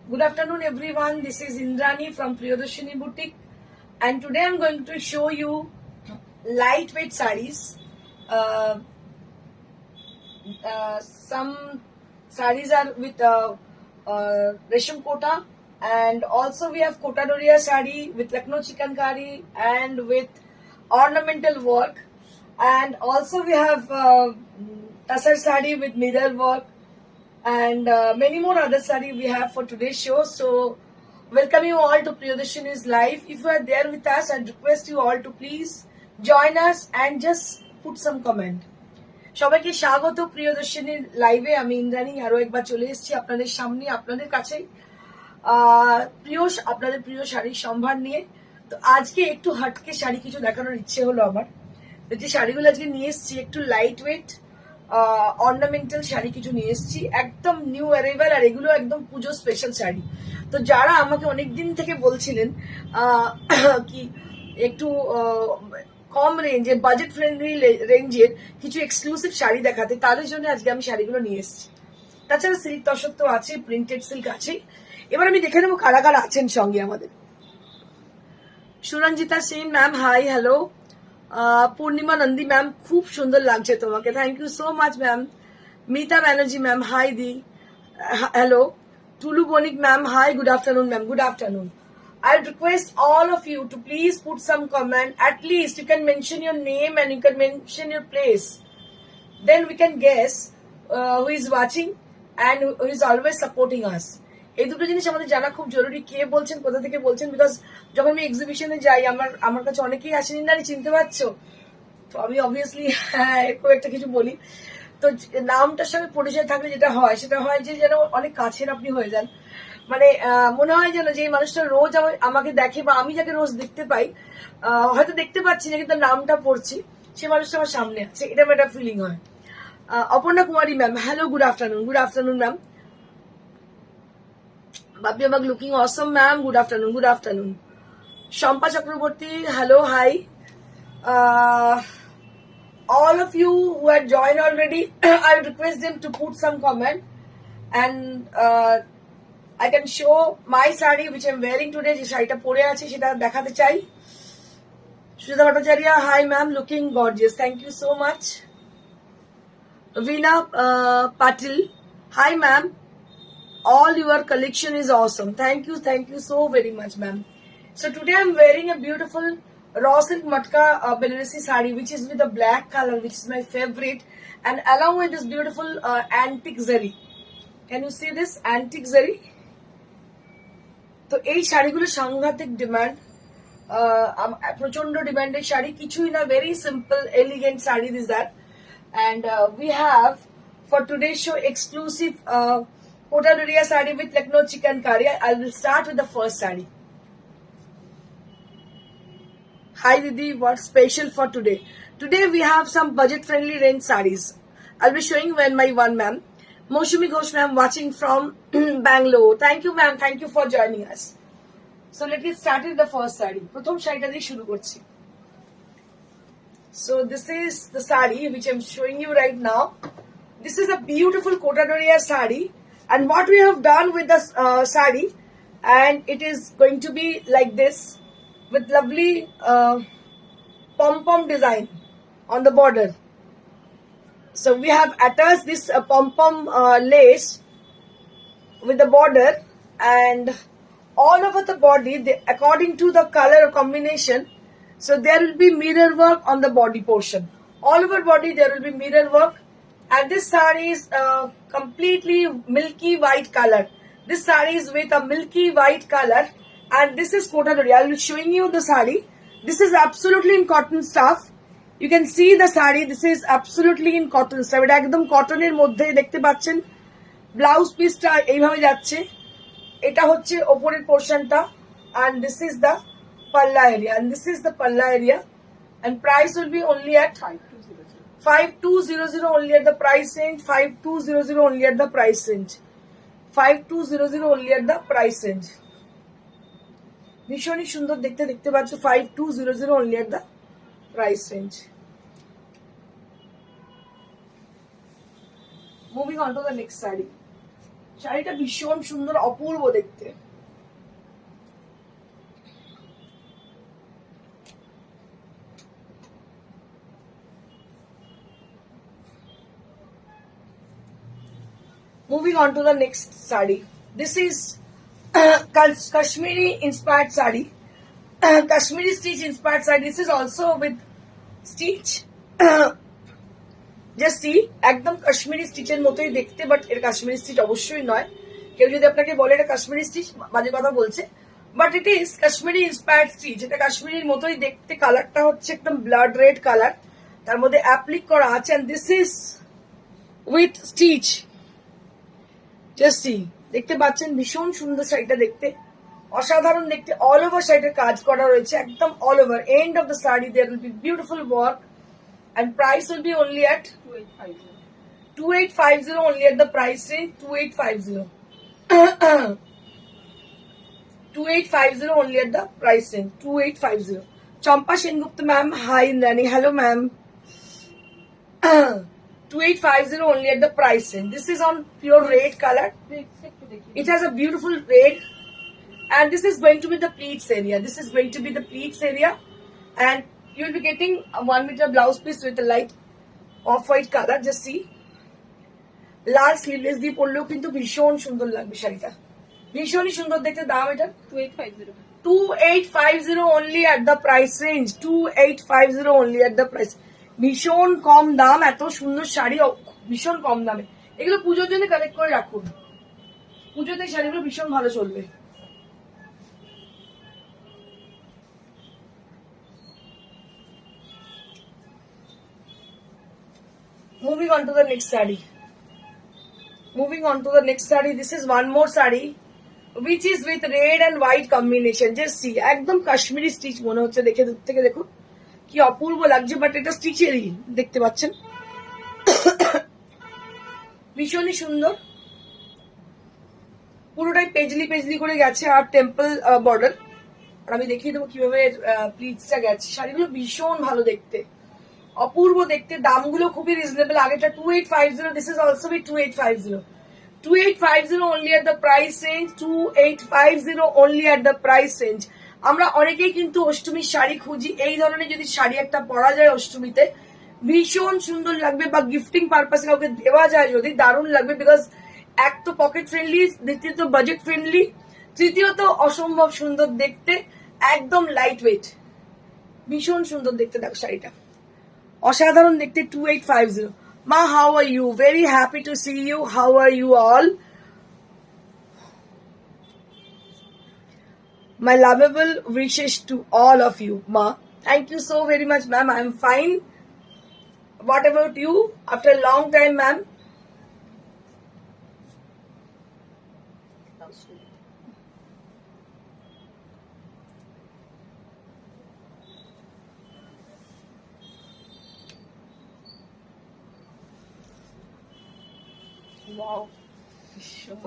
Good afternoon everyone, this is Indrani from Priyadarshini Boutique and today I'm going to show you lightweight sarees. Some sarees are with Resham Kota, and also we have Kota Doriya saree with Lucknow chikankari and with ornamental work, and also we have Tasar saree with mirror work, and many more other saree we have for today's show. So welcome you all to Priyadarshini's live. If you are there with us, I request you all to please join us and just put some comment. সবাইকে স্বাগত প্রিয়দর্শিনীর লাইভে। আমি ইন্দ্রাণী আরো একবার চলে এসেছি আপনাদের সামনে, আপনাদের কাছে আপনাদের প্রিয় শাড়ির সম্ভার নিয়ে। তো আজকে একটু হাটকে শাড়ি কিছু দেখানোর ইচ্ছে হলো আমার। যে শাড়িগুলো আজকে নিয়ে এসেছি একটু লাইট ওয়েট অর্নামেন্টাল শাড়ি কিছু নিয়ে এসেছি, একদম নিউ অ্যারাইভাল, আর এগুলো একদম পুজো স্পেশাল শাড়ি। তো যারা আমাকে অনেকদিন থেকে বলছিলেন কি একটু কম রেঞ্জে, বাজেট ফ্রেন্ডলি রেঞ্জের কিছু এক্সক্লুসিভ শাড়ি দেখাতে, তাদের জন্য আজকে আমি শাড়িগুলো নিয়ে এসেছি। তাছাড়া সিল্ক তসর তো আছে, প্রিন্টেড সিল্ক আছে। এবার আমি দেখে নেবো কারা কারা আছেন সঙ্গে আমাদের। Suranjita Sen ma'am, hi, hello. Purnima Nandi ma'am, খুব সুন্দর লাগছে তোমাকে, thank you so much ma'am. Mita Banerjee ma'am, hi দি, hello. Tulu Banik ma'am, hi, good afternoon ma'am, good afternoon. I request all of you to please put some comment. At least you can mention your name and you can mention your place. Then we can guess who is watching and who is always supporting us. এই দুটো জিনিস আমাদের জানা খুব জরুরি, কে বলছেন, কোথা থেকে বলছেন। বিকজ যখন আমি এক্সিবিশনে যাই, আমার কাছে অনেকেই আসেনি, না চিনতে পারছো, তো আমি অবভিয়াসলি খুব একটা কিছু বলি। তো নামটার সঙ্গে পরিচয় থাকলে যেটা হয় সেটা হয় যে যেন অনেক কাছের আপনি হয়ে যান। মানে মনে হয় যেন যে মানুষটা রোজ আমাকে দেখে, বা আমি যাকে রোজ দেখতে পাই, হয়তো দেখতে পাচ্ছি না কিন্তু নামটা পড়ছি, সে মানুষটা আমার সামনে আছে, এটা একটা ফিলিং হয়। Aparna Kumari ma'am, hello, good afternoon, good afternoon ma'am. Bapi আমাক লুকিং Assam ma'am, good afternoon, good afternoon. Shampa Chakraborty, hello, hi. All of you who had joined already, I would request them to put some comment, and I can show my sari which I'm wearing today. যে শাড়িটা পরে আছে সেটা দেখাতে চাই। Sujata Bhattacharya, hi ma'am, looking gorgeous, thank you so much. Veena Patil, hi ma'am, all your collection is awesome, thank you so very much ma'am. So today I'm wearing a beautiful raw silk matka Banarasi sari which is with a black color, which is my favorite, and along with this beautiful antique zari. Can you see this antique zari? তো এই শাড়িগুলো সাংঘাতিক demand, প্রচন্ড ডিমান্ডের শাড়ি, কিছুই না, very simple elegant sari this are. And we have for today's show exclusive Kota Doriya saree with Lucknow chikankari. I will start with the first saree. Hi Didi, what's special for today? Today we have some budget friendly range sarees. I'll be showing when my one ma'am. Moshumi Ghosh ma'am watching from Bangalore. Thank you ma'am, thank you for joining us. So let's get started with the first saree. প্রথম শাড়িটা দিয়ে শুরু করছি। So this is the saree which I'm showing you right now. This is a beautiful Kota Doriya saree, and what we have done with the saree, and it is going to be like this with lovely pom-pom design on the border. So we have attached this pom-pom lace with the border, and all over the body, according to the color combination, so there will be mirror work on the body portion. All over body there will be mirror work, and this saree is completely milky white color. This saree is with a milky white color, and this is Kota Doriya. I will be showing you the saree. This is absolutely in cotton stuff. You can see the saree. This is absolutely in cotton stuff. এটা একদম কটনের মধ্যে দেখতে পাচ্ছেন। Blouse পিসটা এইভাবে যাচ্ছে, এটা হচ্ছে ওপরের পোরশনটা, and this is the palla area, and this is the palla area, and price will be only at 5200 only at the price range, 5200 only at the price range, 5200 only at the price range. ভীষণই সুন্দর দেখতে পাচ্ছ, 5200 only at the price range. Moving on to the next saree. শাড়িটা ভীষণ সুন্দর, অপূর্ব দেখতে। Moving on to the next sari. This is Kashmiri inspired sari. Kashmiri stitch inspired sari. This is also with stitch. Just see, একদম কাশ্মীরি স্টিচের মতোই দেখতে, but এর Kashmiri stitch অবশ্যই নয়। কেউ যদি আপনাকে বলে এটা কাশ্মীরি স্টিচ, বাজে কথা বলছে। But it is Kashmiri inspired stitch. এটা কাশ্মীরির মতোই দেখতে। কালারটা হচ্ছে একদম ব্লাড রেড কালার, তার মধ্যে অ্যাপ্লিক করা আছে। And this is with stitch. Just see, দেখতে পাচ্ছেন ভীষণ সুন্দর শাড়িটা দেখতে, অসাধারণ দেখতে। অল ওভার শাড়িটার কাজ করা রয়েছে, একদম all over. End of the sari there will be beautiful work and price will be only at 2850 only at the price range 2850 2850 only at the price range 2850 Champa Sengupta ma'am, hi Rani, hello ma'am. 2850 only at the price range. This is on pure red color. It has a beautiful red, and this is going to be the pleats area. This is going to be the pleats area, and you will be getting a 1 meter blouse piece with a light off-white color. Just see. Lal sleeveless দিয়ে পরলেও কিন্তু ভীষণ সুন্দর লাগবে শাড়িটা, ভীষণই সুন্দর দেখতে। দাম এটা 2850 only at the price range 2850 only at the price. ভীষণ কম দাম, এত সুন্দর শাড়ি ভীষণ কম দামে। এগুলো পুজোর জন্য কালেক্ট করে রাখুন, পুজোতে শাড়িগুলো ভীষণ ভালো চলবে। Moving on to the next saree. Moving on to the next saree. This is one more saree, which is with red and white combination. Just see, একদম কাশ্মীরি স্টিচ মনে হচ্ছে দেখে, দূর থেকে দেখুন কি অপূর্ব লাগছে। বাট এটা স্টিচেরই, দেখতে পাচ্ছেন ভীষণই সুন্দর। পুরোটাই পেজলি পেজলি করে গেছে, আর টেম্পল বর্ডার। আর আমি দেখিয়ে দেবো কিভাবে প্লিটসটা গেছে। শাড়িগুলো ভীষণ ভালো দেখতে, অপূর্ব দেখতে। দামগুলো খুবই রিজনেবল। আগেটা 2850, this is also with 2850 2850 only at the price range 2850 only at the price range. আমরা অনেকেই কিন্তু অষ্টমীর শাড়ি খুঁজি, এই ধরনের যদি শাড়ি একটা পরা যায় অষ্টমীতে ভীষণ সুন্দর লাগবে, বা গিফটিং পারপাসে কাউকে দেওয়া যায় যদি, দারুণ লাগবে। বিকজ এক তো পকেট ফ্রেন্ডলি, দ্বিতীয়ত বাজেট ফ্রেন্ডলি, তৃতীয়ত অসম্ভব সুন্দর দেখতে, একদম লাইট ওয়েট, ভীষণ সুন্দর দেখতে। দেখো শাড়িটা অসাধারণ দেখতে। 2850 Ma, how are you? Very happy to see you. How are you all? My lovable wishes to all of you, Ma. Thank you so very much, ma'am. I am fine. What about you? After a long time, ma'am.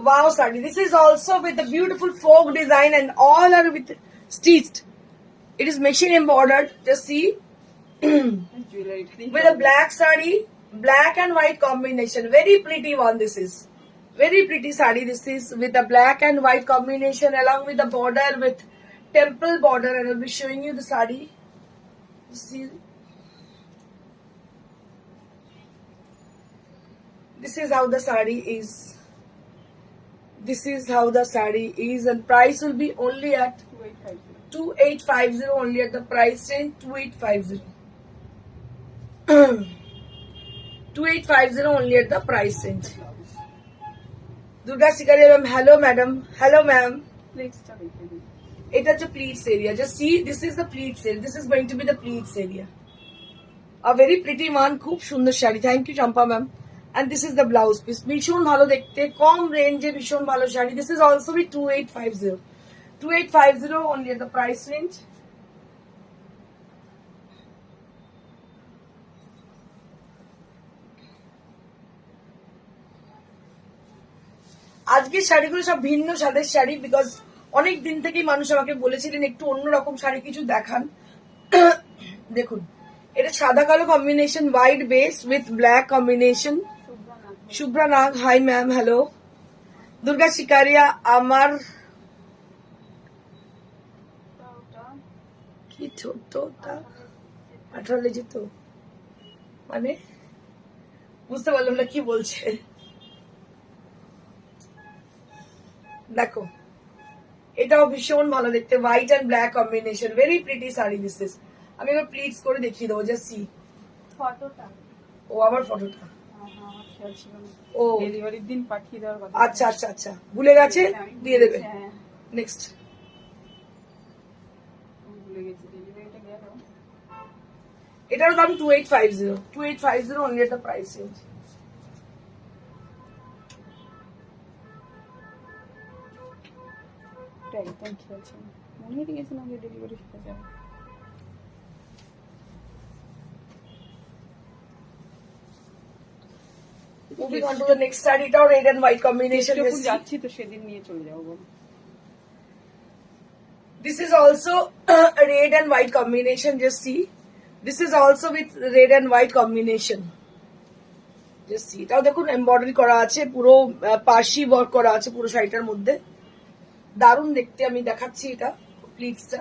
Wow, sari. This is also with a beautiful folk design, and all are with stitched. It is machine embroidered. Just see. With a black sari, black and white combination. Very pretty one this is. Very pretty sari this is, with a black and white combination, along with the border with temple border. And I will be showing you the sari. See. This is how the sari is. This is how the sari is, and price will be only at 2850 only at the price range 2850 2850 only at the price range. Durga Sikaria ma'am, hello madam, hello ma'am. It is the pleats area. Just see, this is the pleats area. This is going to be the pleats area. A very pretty one, খুব সুন্দর sari. Thank you Champa ma'am. And this is the blouse piece. ভীষণ ভালো দেখতে, কম রেঞ্জে ভীষণ ভালো sari. This is also with 2850 2850 only at the price range. আজকের শাড়িগুলো সব ভিন্ন স্বাদের শাড়ি, বিকজ অনেক দিন থেকেই মানুষ আমাকে বলেছিলেন একটু অন্যরকম শাড়ি কিছু দেখান। দেখুন, এটা সাদা কালো combination, white base with black combination. Shubhra Nag, hi ma'am, hello. Durga Shikariya আমার কি ছোটটা 18 লেজি তো মানে বুঝতে পারলাম না কি বলছে। দেখো এটাও ভীষণ ভালো দেখতে, white and black combination, very pretty sari this is. আমি এবার প্লিটস করে দেখিয়ে দেবো, জাস্ট সি ফটোটা। ও আমার ফটোটা, আমার খেয়াল ছিল না। ও ডেলিভারির দিন পাঠিয়ে দেওয়ার কথা। আচ্ছা আচ্ছা আচ্ছা, ভুলে গেছে, দিয়ে দেবে। হ্যাঁ, নেক্সট ভুলে গেছি, ডেলিভারিটা গেল। এটার দাম 2850, 2850 only at the price range. এটা একদম খেয়াল ছিল না। মনে হয়ে গেছিলাম যে ডেলিভারি সাথে যাবে। Moving on to the next sari, এটাও রেড এন্ড হোয়াইট কম্বিনেশন। যখন যাচ্ছি তো সেদিন নিয়ে চলে যাবো বল। This is also a red and white combination, just see. This is also with red and white combination. Just see. এটাও দেখুন এমব্রয়ডারি করা আছে, পুরো পার্সি ওয়ার্ক করা আছে পুরো শাড়িটার মধ্যে, দারুণ দেখতে। আমি দেখাচ্ছি এটা প্লিটসটা।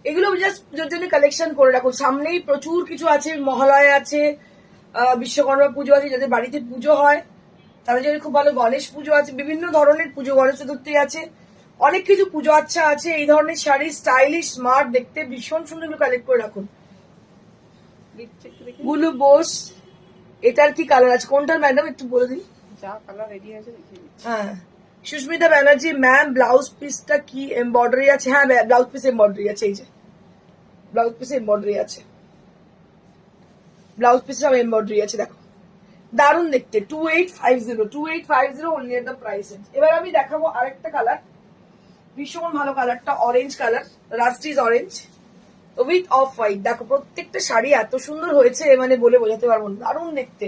এগুলো জাস্ট জন্য কালেকশন করে রাখুন, সামনেই প্রচুর কিছু আছে, মহালয়া আছে, বিশ্বকর্মা পুজো আছে, যাদের বাড়িতে পুজো হয় তাদের জন্য খুব ভালো, গণেশ পুজো আছে, বিভিন্ন ধরনের পুজো, গণেশ চতুর্থী আছে, অনেক কিছু পুজো আচ্ছা আছে। এই ধরনের শাড়ি স্টাইলিশ স্মার্ট দেখতে ভীষণ সুন্দর কালেক্ট করে রাখুন। বুলু বোস, এটার কি কালার আছে, কোনটার ম্যাডাম একটু বলে দিন। যা কালার রেডি আছে দেখিয়ে দিচ্ছি। হ্যাঁ, সুস্মিতা ব্যানার্জি ম্যাম, ব্লাউজ পিসটা কি এমব্রয়ডারি আছে? হ্যাঁ ব্লাউজ পিস এমব্রয়ডারি আছে, এই যে ব্লাউজ পিসে এমব্রয়ডারি আছে, ব্লাউজ পিসে সব এমব্রয়ডারি আছে, দেখো দারুণ দেখতে। 2850 only at the price range. এবার আমি দেখাবো আরেকটা কালার, ভীষণ ভালো কালারটা, orange colour, rustic orange with off white. দেখো প্রত্যেকটা শাড়ি এত সুন্দর হয়েছে মানে বলে বোঝাতে পারবো না, দারুণ দেখতে।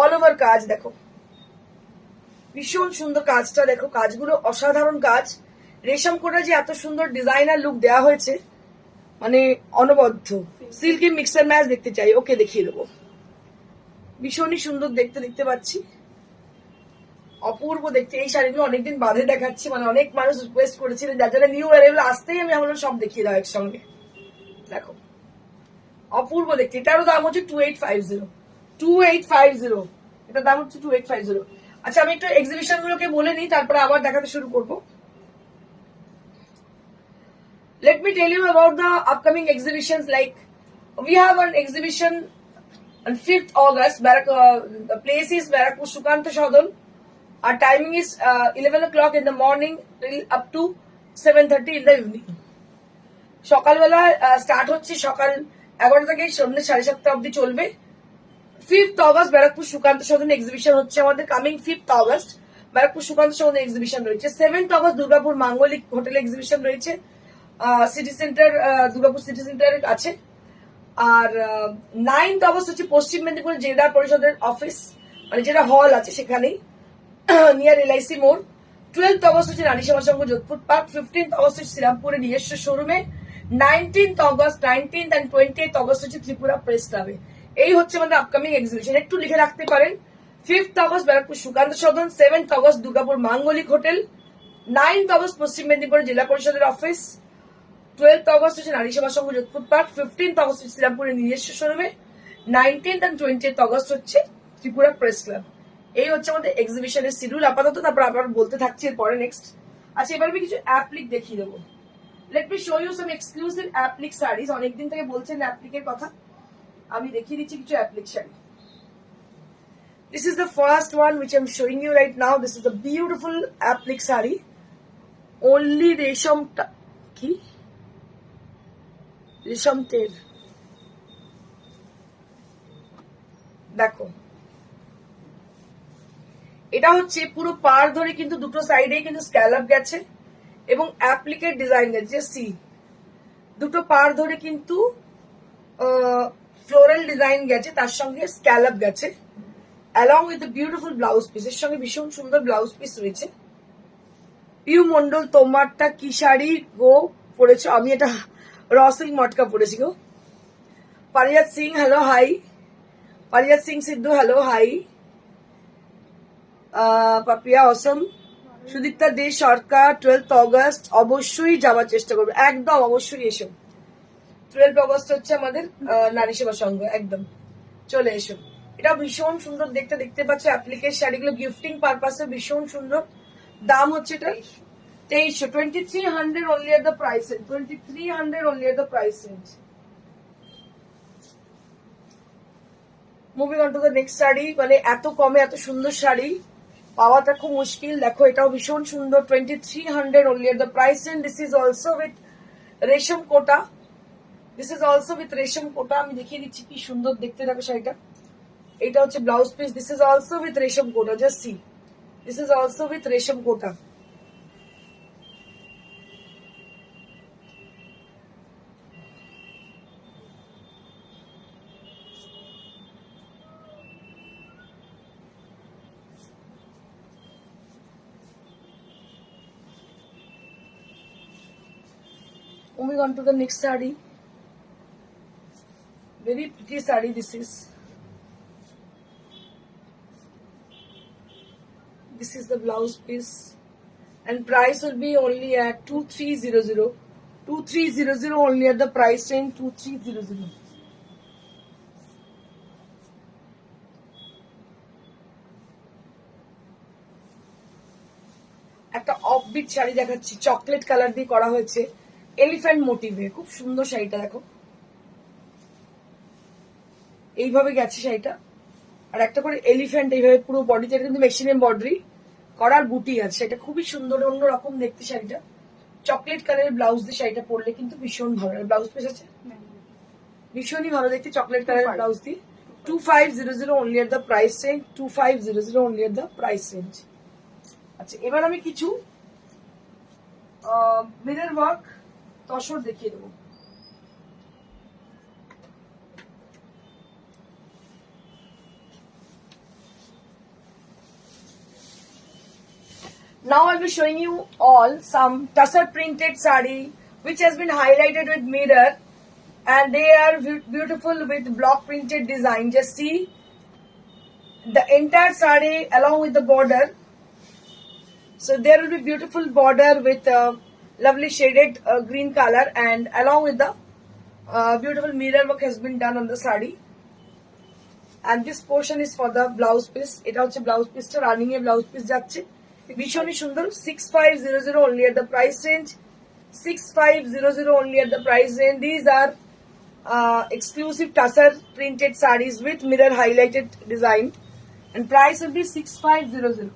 অল ওভার কাজ দেখো, ভীষণ সুন্দর কাজটা দেখো, কাজগুলো অসাধারণ কাজ। রেশম কোটা যে এত সুন্দর ডিজাইনার লুক দেওয়া হয়েছে মানে অনবদ্য। সিল্কি মিক্সার ম্যাচ দেখতে চাই, ওকে দেখিয়ে দেবো, ভীষণই সুন্দর দেখতে, দেখতে পাচ্ছি অপূর্ব দেখতে। এই শাড়িগুলো অনেকদিন বাদে দেখাচ্ছি, মানে অনেক মানুষ রিকোয়েস্ট করেছিলেন, যার জন্য নিউ অ্যারাইভাল আসতেই আমি ভাবলাম সব দেখিয়ে দাও একসঙ্গে। দেখো অপূর্ব দেখতে, এটারও দাম হচ্ছে 2850, এটার দাম হচ্ছে 2850। আচ্ছা আমি একটু এক্সিবিশন গুলোকে বলে নিই, তারপরে আবার দেখাতে শুরু করবো। Let me tell you about the upcoming exhibitions. Like we have an exhibition on 5th August. The place is Barakpur Sukanta Shodon. Our timing is 11 o'clock in the morning till up to 7:30 in the evening. সকালবেলা start হচ্ছে সকাল 11 থেকে সন্ধ্যে 7:30 অবধি চলবে। 5th August Barrackpore Sukanta Sadan exhibition হচ্ছে আমাদের, coming 5th August Barrackpore Sukanta Sadan exhibition রয়েছে। 7th August Durgapur Manglik hotel exhibition রয়েছে, সিটি সেন্টার, দুর্গাপুর সিটি সেন্টারের আছে। আর 9th August হচ্ছে পশ্চিম মেদিনীপুর জেলা পরিষদের অফিস, মানে যেটা হল আছে সেখানেই, নিয়ার এলআইসি মোড়। 12th August হচ্ছে রানী সেবা সংঘ যোধপুর পার্ক। 15th August হচ্ছে শ্রীরামপুরের নিজস্ব শোরুমে। 19th August, 19th and 20th August হচ্ছে ত্রিপুরা প্রেস ক্লাবে। এই হচ্ছে আমাদের আপকামিং এক্সিবিশন, একটু লিখে রাখতে পারেন। 5th August ব্যারাকপুর সুকান্ত সদন, 7th August Durgapur Manglik hotel, 9th August পশ্চিম মেদিনীপুর জেলা পরিষদের অফিস, 12th August হচ্ছে নারী সেবা সংঘ যোধপুর পার্ক, 15th August হচ্ছে শ্রীরামপুরের নিজস্ব শোরুমে, 19th and 20th August হচ্ছে ত্রিপুরা প্রেস ক্লাব। এই হচ্ছে আমাদের এক্সিবিশনের শিডিউল আপাতত, তারপর আবার বলতে থাকছি এরপরে নেক্সট। আচ্ছা এবার আমি কিছু অ্যাপ্লিক দেখিয়ে দেবো। Let me show you some exclusive applique saris. অনেকদিন থেকে বলছেন অ্যাপ্লিকের কথা, আমি দেখিয়ে দিচ্ছি কিছু applique sari. This is the first one which I'm showing you right now. This is the beautiful applique sari. Only রেশম কি রেশম তেল, দেখো এটা হচ্ছে পুরো পার ধরে কিন্তু দুটো সাইডে কিন্তু স্ক্যালপ গেছে এবং অ্যাপ্লিকের ডিজাইন গেছে। সি দুটো পার ধরে কিন্তু ফ্লোরাল ডিজাইন গেছে, তার সঙ্গে স্ক্যালপ গেছে, along with beautiful blouse piece. এর সঙ্গে ভীষণ সুন্দর ব্লাউজ পিস রয়েছে। পিউ মন্ডল তোমারটা কি শাড়ি গো পরেছো? আমি এটা রসিং মটকা পরেছি গো। পারিজাত সিং হ্যালো হাই, পারিজাত সিং সিদ্ধু হ্যালো হাই, পাপিয়া অসম সুদীপ্তা দে সরকার 12th অগস্ট অবশ্যই যাওয়ার চেষ্টা করবে, একদম অবশ্যই এসো। 12 অগস্ট হচ্ছে আমাদের নারী সেবা সংঘ, একদম চলে এসো। এটা ভীষণ সুন্দর দেখতে, দেখতে পাচ্ছ অ্যাপ্লিকের শাড়িগুলো গিফটিং পারপাসে ভীষণ সুন্দর। দাম হচ্ছে এটা 2300, 2300 only at the price range, 2300 only at the price range. Moving on to the next sari. মানে এত কমে এত সুন্দর শাড়ি পাওয়াটা খুব মুশকিল। দেখো এটাও ভীষণ সুন্দর, 2300 only at the price range. This is also with রেশম কোটা, this is also with Resham কোটা। আমি দেখিয়ে দিচ্ছি কি সুন্দর দেখতে থাকো শাড়িটা। এটা হচ্ছে blouse piece, this is also with Resham Kota, just see, this is also with Resham Kota. Moving on to the next saree. Very pretty saree this is. This is the blouse piece and price will be only at 2300. 2300 only at the price range, 2300. একটা offbeat sari দেখাচ্ছি, chocolate colour দিয়ে করা হয়েছে elephant মোটিভে, খুব সুন্দর শাড়িটা দেখো, এইভাবে গেছে শাড়িটা। আর একটা করে এলিফ্যান্ট এইভাবে পুরো বডিতে, কিন্তু মেশিন এমব্রয়ডারি করার বুটি আছে, এটা খুবই সুন্দর অন্যরকম দেখতে শাড়িটা। চকলেট কালারের ব্লাউজ দিয়ে শাড়িটা পরলে কিন্তু ভীষণ ভালো লাগে। ব্লাউজ পিস আছে ভীষণই ভালো দেখতে, চকলেট কালারের ব্লাউজ দিয়ে। 2500 only at the price range, 2500 only at the price range. আচ্ছা এবার আমি কিছু মিরর ওয়ার্ক তসর দেখিয়ে দেবো। Now I'll be showing you all some tussar printed sari which has been highlighted with mirror, and they are beautiful with block printed design. Just see the entire sari along with the border. So there will be beautiful border with lovely shaded green color, and along with the beautiful mirror work has been done on the sari. And this portion is for the blouse piece. এটা হচ্ছে blouse পিসটা, running এ blouse piece যাচ্ছে, ভীষণই সুন্দর। 6500 only at the price range, 6500 only at the price range. These are exclusive tussar printed sarees with mirror highlighted design, and price will be 6500.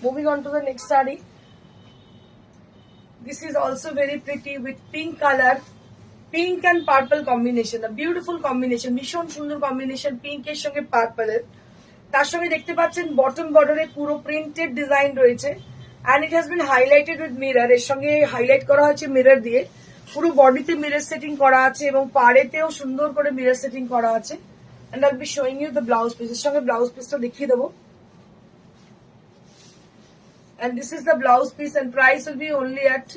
Moving on to the next saree. This is also very pretty with pink color, pink and purple combination, a beautiful combination, ভীষণ সুন্দর combination পিঙ্কের সঙ্গে পার্পলের। তার সঙ্গে দেখতে পাচ্ছেন bottom বর্ডারে পুরো প্রিন্টেড ডিজাইন রয়েছে, and it has been highlighted with mirror. এর সঙ্গে হাইলাইট করা হয়েছে মিরর দিয়ে, পুরো বডিতে মিরর সেটিং করা আছে এবং পাড়েতেও সুন্দর করে মিরর সেটিং করা আছে। and I'll be showing you the blouse piece. এর সঙ্গে ব্লাউজ পিসটা দেখিয়ে দেবো। And this is the blouse piece, and price will be only at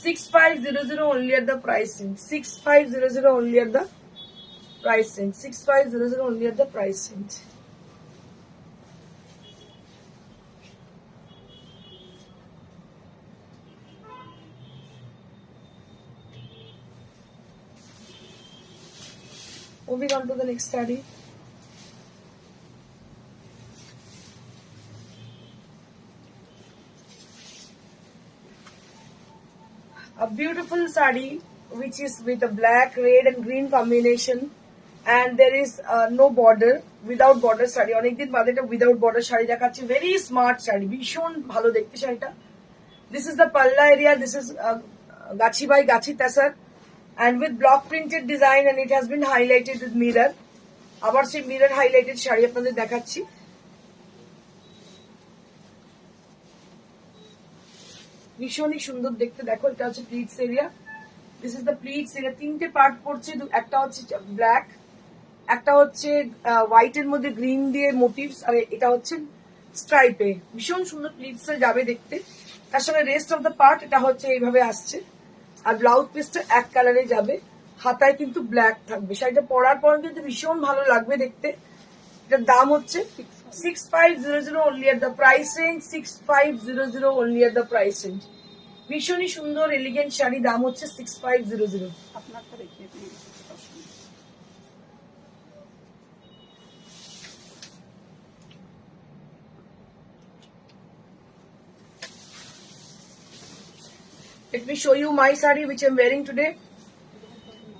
6500 only at the price range, 6500 only at the price range, 6500 only at the price range. Moving on to the next saree. A beautiful saree which is with a black, red and green combination, and there is no border, without border sari. অনেকদিন বাদে একটা without border sari দেখাচ্ছি, very smart sari, ভীষণ ভালো দেখতে শাড়িটা। This is the পাল্লা area, this is Gachhi by Gachhi তাসার, and with block printed design, and it has been highlighted with mirror. আবার সেই মিরর হাইলাইটেড শাড়ি আপনাদের দেখাচ্ছি। ভীষণই সুন্দর দেখতে, দেখো এটা হচ্ছে pleats area, this is the pleats area. তিনটে পার্ট পড়ছে, একটা হচ্ছে ব্ল্যাক, একটা হচ্ছে হোয়াইটের মধ্যে গ্রিন দিয়ে মোটিভস, আর এটা হচ্ছে স্ট্রাইপে। ভীষণ সুন্দর প্লিটস যাবে দেখতে, তার সঙ্গে রেস্ট অফ দ্য পার্ট এটা হচ্ছে এইভাবে আসছে, আর ব্লাউজ পিসটা এক কালারে যাবে, হাতায় কিন্তু ব্ল্যাক থাকবে। শাড়িটা পরার পর কিন্তু ভীষণ ভালো লাগবে দেখতে। এটার দাম হচ্ছে 6500 only at the price range, 6500 only at the price range। ভীষণই সুন্দর এলিগেন্ট শাড়ি, দাম হচ্ছে 6500। আপনারটা দেখিয়ে দিন। Let me show you my saree which I'm wearing today.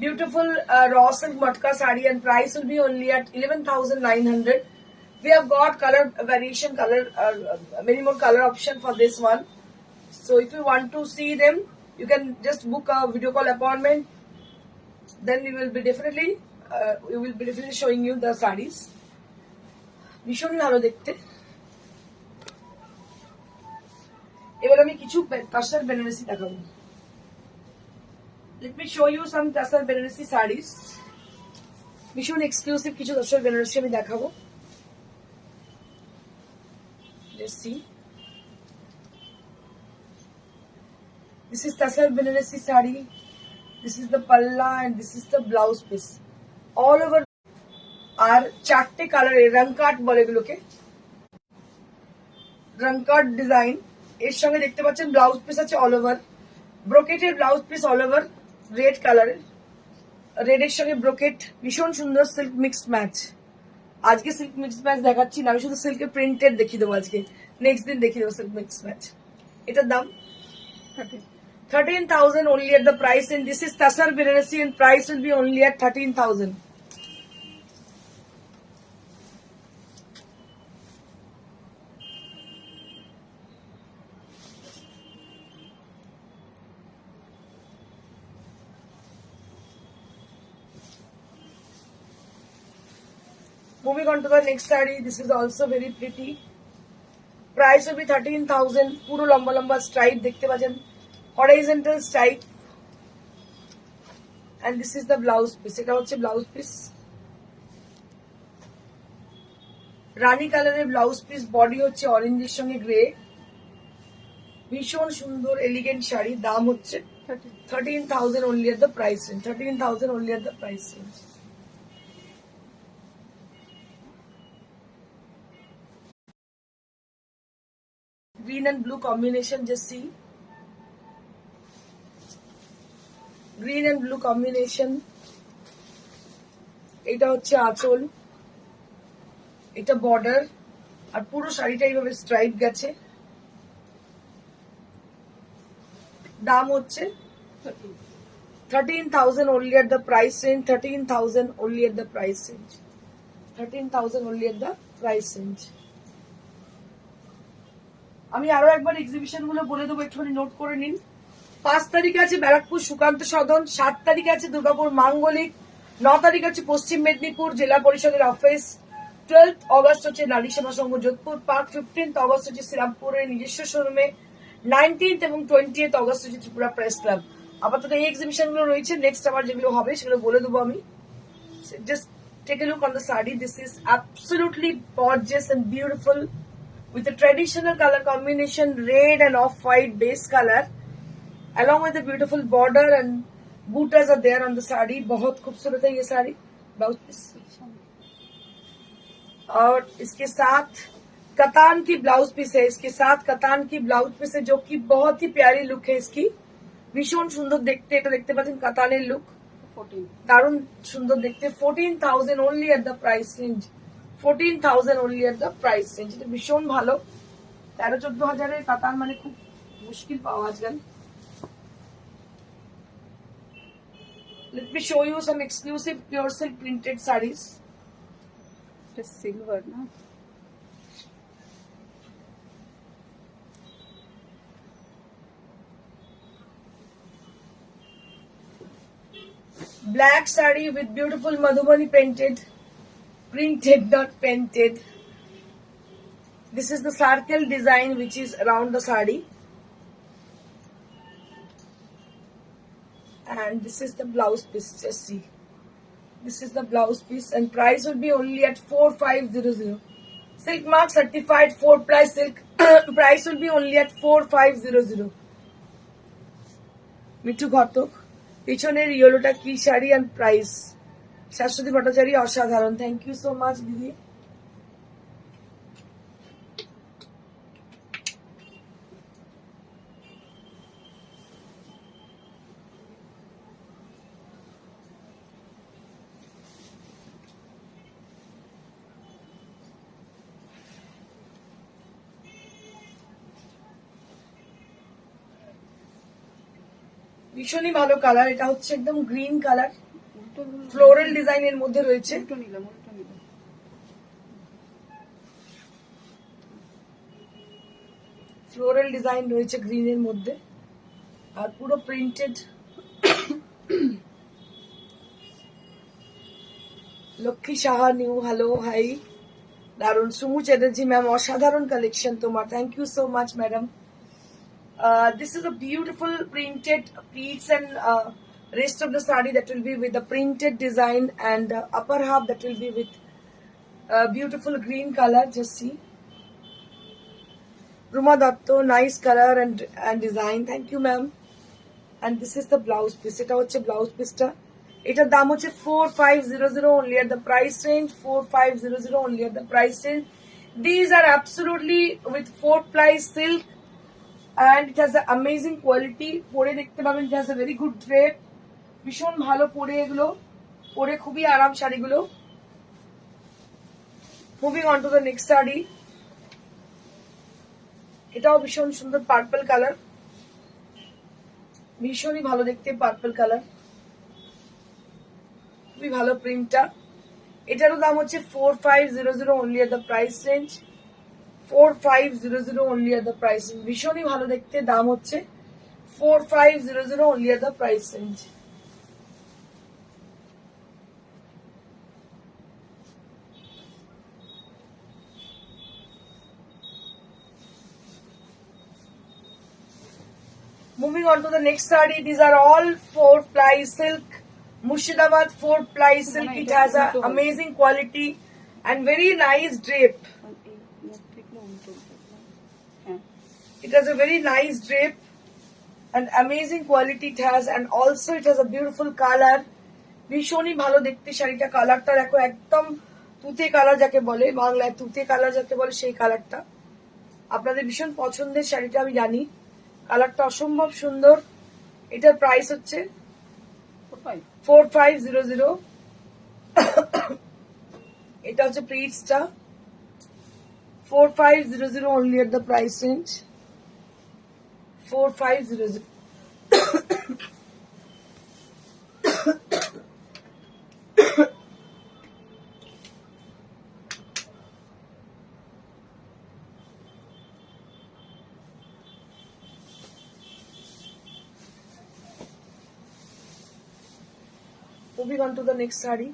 Beautiful raw silk matka saree, and price will be only at 11,900। We have got color variation, many more color option for this one. So if you want to see them, you can just book a video call appointment. Then we will be definitely showing you the sarees. ভীষণ ভালো দেখতে। এবার আমি কিছু তাসার বেনারসি দেখাবো। Let me show you some tussar Banarasi sarees। ভীষণ exclusive কিছু তাসার বেনারসি আমি দেখাবো। Let's see. This is Tasar Banarasi saree. This is the palla and this is the blouse piece. All over আর চারটে কালারে রংকাট বলে এগুলোকে, রংকাট ডিজাইন। এর সঙ্গে দেখতে পাচ্ছেন ব্লাউজ পিস আছে অল ওভার, ব্রোকেটের blouse piece all over, red কালারের, রেডের সঙ্গে ব্রোকেট, ভীষণ সুন্দর সিল্ক মিক্সড ম্যাচ। আজকে সিল্ক মিক্সড ম্যাচ দেখাচ্ছি না, আমি শুধু সিল্কের প্রিন্টেড দেখিয়ে দেবো আজকে, নেক্সট দিন দেখিয়ে দেবো সিল্ক মিক্সড ম্যাচ। এটার দাম 13,000 only at the price, and this is Tasar Banarasi and price will be only at 13,000। Moving on to the next saree, this is also very pretty. Price will be 13,000। পুরো লম্বা লম্বা stripe দেখতে পাচ্ছেন, horizontal stripe, and this is the blouse piece। এটা হচ্ছে blouse piece, রানী কালারের blouse piece, body হচ্ছে অরেঞ্জের সঙ্গে গ্রে। ভীষণ সুন্দর এলিগেন্ট শাড়ি, দাম হচ্ছে 13,000 only at the price range, 13,000 only at the price range। Green and blue combination, just see, green and blue combination। এটা হচ্ছে আঁচল, এটা বর্ডার, আর পুরো শাড়িটা এইভাবে স্ট্রাইপ গেছে। দাম হচ্ছে 13,000 only at the price range, 13,000 only at the price range, 13,000 only at the price range। আমি আরো একবার এক্সিবিশন গুলো বলে দেবো, একটুখানি নোট করে নিন। 5 তারিখে আছে ব্যারাকপুর সুকান্ত সদন, 7 তারিখে আছে দুর্গাপুর মাঙ্গলিক, 9 তারিখ আছে পশ্চিম মেদিনীপুর জেলা পরিষদের অফিস, 12th অগস্ট হচ্ছে নারী সেবা সংঘ যোধপুর পার্ক, 15th অগস্ট হচ্ছে শ্রীরামপুরের নিজস্ব শোরুমে, 19th এবং 20th অগস্ট হচ্ছে ত্রিপুরা প্রেস ক্লাব। আপাতত এই এক্সিবিশন গুলো রয়েছে, নেক্সট আবার যেগুলো হবে সেগুলো বলে দেবো আমি। Just take a look on the sari, this is absolutely gorgeous and beautiful with a traditional color combination, red and off-white base color, along with a beautiful border and bootas are there on the sari. बहुत खूबसूरत है ये sari, blouse piece, और इसके साथ कतान की blouse piece है, इसके साथ कतान की ब्लाउज पीस है, जो कि बहुत ही प्यारी लुक है इसकी। ভীষণ সুন্দর দেখতে, এটা দেখতে পাচ্ছেন কাতানের লুক, দারুণ সুন্দর দেখতে। 14,000 only at the price range, 14,000 only at the price range। এটা ভীষণ ভালো, 13-14 হাজারের কাতান মানে খুব মুশকিল পাওয়া আজকাল। Let me show you some exclusive pure silk printed sarees। Silver না, Black saree with beautiful Madhubani printed, not painted। This is the circle design which is around the saree, and this is the blouse piece, just see, this is the blouse piece, and price will be only at 4,500। Silk mark certified 4-ply silk, Price will be only at 4500. Mithu Ghatak, পিছনের ইয়েলোটা কি sari and price? Shashwati Bhattacharya, অসাধারণ। Thank you so much দিদি। ভীষণই ভালো colour, এটা হচ্ছে একদম গ্রিন কালার, ফ্লোরাল ডিজাইনের মধ্যে রয়েছে। ফ্লোরাল ডিজাইন রয়েছে গ্রিনের মধ্যে, আর পুরো printed. Lakshmi Saha new, hello, hi, দারুন। সুমু চ্যাটার্জি ম্যাম, অসাধারণ কালেকশন তোমার, thank you so much madam. This is a beautiful printed pleats and rest of the saree that will be with the printed design, and upper half that will be with beautiful green color. Just see, Ruma Datto, nice color and design. Thank you, ma'am. And this is the blouse piece. Eta hocche blouse piece ta. Etar dam hocche 4500 only at the price range. 4500 only at the price range. These are absolutely with 4-ply silk. And it has an amazing quality. পরে দেখতে পাবেন, it has a very good drape. ভীষণ ভালো পরে, এগুলো পরে খুবই আরাম শাড়িগুলো। Moving on to the next sari. এটাও ভীষণ সুন্দর পার্পল কালার, ভীষণই ভালো দেখতে পার্পল কালার, খুবই ভালো প্রিন্টটা। এটারও দাম হচ্ছে 4500 only at the price range. 4500 only at the price range. ভীষণই ভালো দেখতে, দাম হচ্ছে 4500 only at the price range. Moving on to the next saree. These are all 4-ply silk, Murshidabad 4-ply silk. It has a amazing quality and very nice drape. It has a very nice drape and amazing quality it has, and also it has a beautiful color. ভীষণই ভালো দেখতে শাড়িটা, কালারটা দেখো, একদম তুতে colour যাকে বলে, বাংলায় তুতে কালার যাকে বলে সেই কালারটা। আপনাদের ভীষণ পছন্দের শাড়িটা আমি জানি, কালারটা অসম্ভব সুন্দর। এটার প্রাইস হচ্ছে 4500। এটা হচ্ছে প্রিন্টসটা, 4500 only at the price range. 4500. Moving on to the next saree.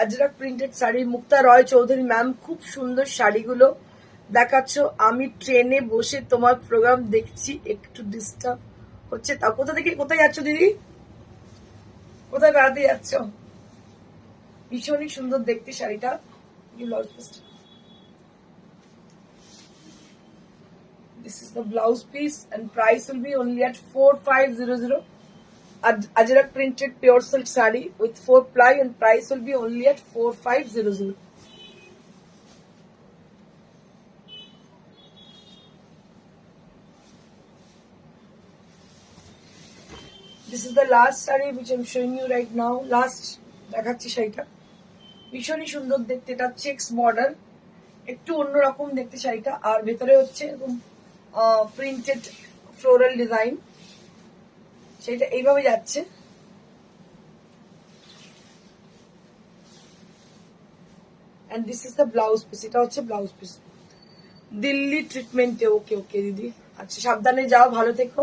Ajrak printed sari, Mukta Roy Chowdhury ma'am, খুব সুন্দর শাড়িগুলো দেখাচ্ছ। আমি ট্রেনে বসে তোমার প্রোগ্রাম দেখছি, একটু ডিস্টার্ব হচ্ছে। তা কোথা থেকে কোথায় যাচ্ছ দিদি? কোথায় বেড়াতে যাচ্ছ? ভীষণই সুন্দর দেখতে শাড়িটা। This is the blouse piece and price will be only at 4500. Ajrak printed pure silk saree with 4-ply and price will be only at 4500. This is the last saree which I'm showing you right now. Last দেখাচ্ছি শাড়িটা, ভীষণই সুন্দর দেখতে। এটা checks border, একটু অন্যরকম দেখতে শাড়িটা, আর ভেতরে হচ্ছে এরকম প্রিন্টেড ফ্লোরাল ডিজাইন। সেটা এইভাবে যাচ্ছে। and this is the blouse piece. এটা হচ্ছে ব্লাউজ পিস, দিল্লি ট্রিটমেন্টে। ওকে ওকে দিদি, আচ্ছা সাবধানে যাও, ভালো থেকো,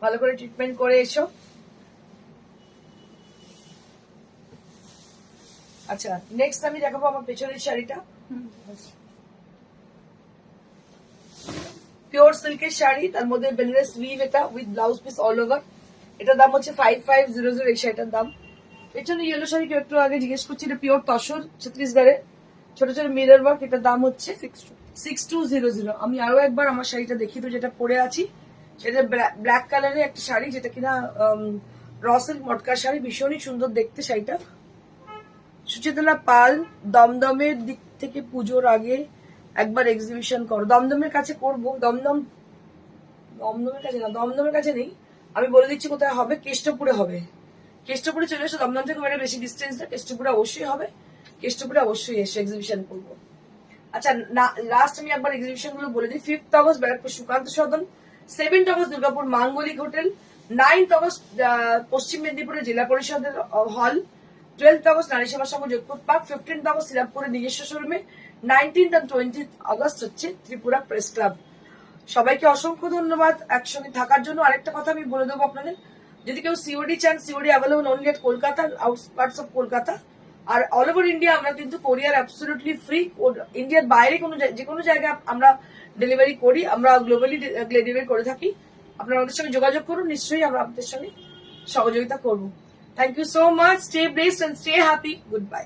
ভালো করে ট্রিটমেন্ট করে এসো। আচ্ছা নেক্সট আমি দেখাবো আমার পেছনের শাড়িটা, পিওর সিল্কের শাড়ি, তার মধ্যে বেনারস উইভ, এটা with blouse piece all over. এটার দাম হচ্ছে 5500। এই শাড়িটার দাম। পেছনে ইয়েলো শাড়ি কেউ একটু আগে জিজ্ঞেস করছি, এটা পিওর তসর ছত্তিশগড়ে, ছোট ছোট মিরর ওয়ার্ক, এটার দাম হচ্ছে 6200। 6200। আমি আরো একবার আমার শাড়িটা দেখি তো, যেটা পরে আছি সেটা ব্ল্যাক কালারের একটা শাড়ি, যেটা কিনা র সিল্ক মটকার শাড়ি, ভীষণই সুন্দর দেখতে শাড়িটা। সুচেতনা পাল, দমদমের দিক থেকে পুজোর আগে একবার এক্সিবিশন করো। দমদমের কাছে করবো, দমদমের কাছে না, দমদমের কাছে নেই, আমি বলে দিচ্ছি কোথায় হবে, কেষ্টপুরে হবে। কেষ্টপুরে চলে এসো, দমদম থেকে মানে বেশি ডিস্টেন্স না, কেষ্টপুরে অবশ্যই হবে, কেষ্টপুরে অবশ্যই এসে এক্সিবিশন করবো। আচ্ছা, লাস্ট আমি একবার এক্সিবিশন গুলো বলে দিই। 5th অগস্ট ব্যারাকপুর সুকান্ত সদন, 7th August Durgapur Manglik hotel, 9th August পশ্চিম মেদিনীপুরের জেলা পরিষদের হল, 12th অগস্ট নারী সেবা সংঘ যোধপুর পার্ক, 15th অগস্ট সিরাপুরের নিজস্ব শোরুমে, 19th and 20th অগস্ট হচ্ছে ত্রিপুরা প্রেস ক্লাব। সবাইকে অসংখ্য ধন্যবাদ একসঙ্গে থাকার জন্য। আরেকটা কথা আমি বলে দেবো আপনাদের, যদি কেউ সিওডি চান, COD available only at Kolkata, outskirts of Kolkata. আর অল ওভার ইন্ডিয়া আমরা কিন্তু কোরিয়ার অ্যাবসলিউটলি ফ্রি। ইন্ডিয়ার বাইরে যে কোনো জায়গায় আমরা ডেলিভারি করি, আমরা গ্লোবালি ডেলিভারি করে থাকি। আপনারা আমাদের সঙ্গে যোগাযোগ করুন, নিশ্চয়ই আমরা আপনাদের সঙ্গে সহযোগিতা করবো। Thank you so much, stay blessed and stay happy, good by.